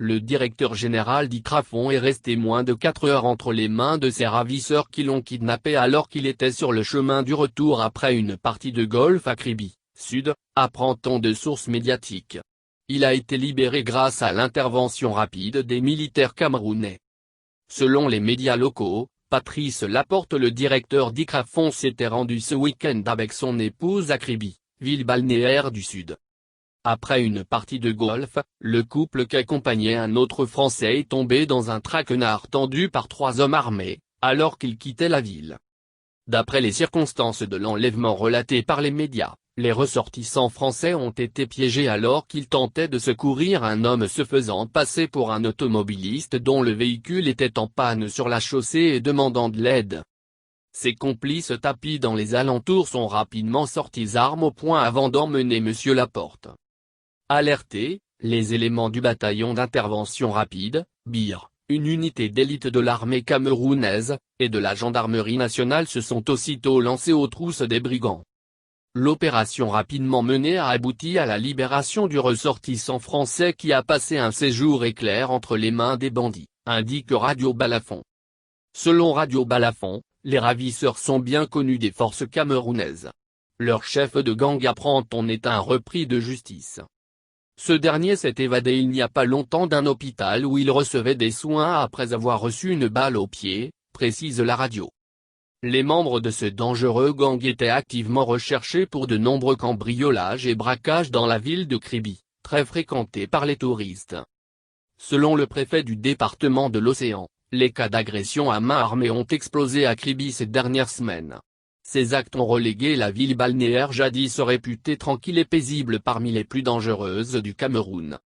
le directeur général d'Icrafon est resté moins de 4 heures entre les mains de ses ravisseurs qui l'ont kidnappé alors qu'il était sur le chemin du retour après une partie de golf à Kribi, Sud, apprend-on de sources médiatiques. Il a été libéré grâce à l'intervention rapide des militaires camerounais. Selon les médias locaux, Patrice Laporte, le directeur d'Icrafon, s'était rendu ce week-end avec son épouse à Kribi, ville balnéaire du Sud. Après une partie de golf, le couple qu'accompagnait un autre Français est tombé dans un traquenard tendu par 3 hommes armés, alors qu'il quittait la ville. D'après les circonstances de l'enlèvement relatées par les médias, les ressortissants français ont été piégés alors qu'ils tentaient de secourir un homme se faisant passer pour un automobiliste dont le véhicule était en panne sur la chaussée et demandant de l'aide. Ses complices tapis dans les alentours sont rapidement sortis armes au poing avant d'emmener M. Laporte. Alertés, les éléments du bataillon d'intervention rapide, BIR, une unité d'élite de l'armée camerounaise, et de la gendarmerie nationale se sont aussitôt lancés aux trousses des brigands. L'opération rapidement menée a abouti à la libération du ressortissant français qui a passé un séjour éclair entre les mains des bandits, indique Radio Balafon. Selon Radio Balafon, les ravisseurs sont bien connus des forces camerounaises. Leur chef de gang apprend-on est un repris de justice. Ce dernier s'est évadé il n'y a pas longtemps d'un hôpital où il recevait des soins après avoir reçu une balle au pied, précise la radio. Les membres de ce dangereux gang étaient activement recherchés pour de nombreux cambriolages et braquages dans la ville de Kribi, très fréquentée par les touristes. Selon le préfet du département de l'Océan, les cas d'agression à main armée ont explosé à Kribi ces dernières semaines. Ces actes ont relégué la ville balnéaire jadis réputée tranquille et paisible parmi les plus dangereuses du Cameroun.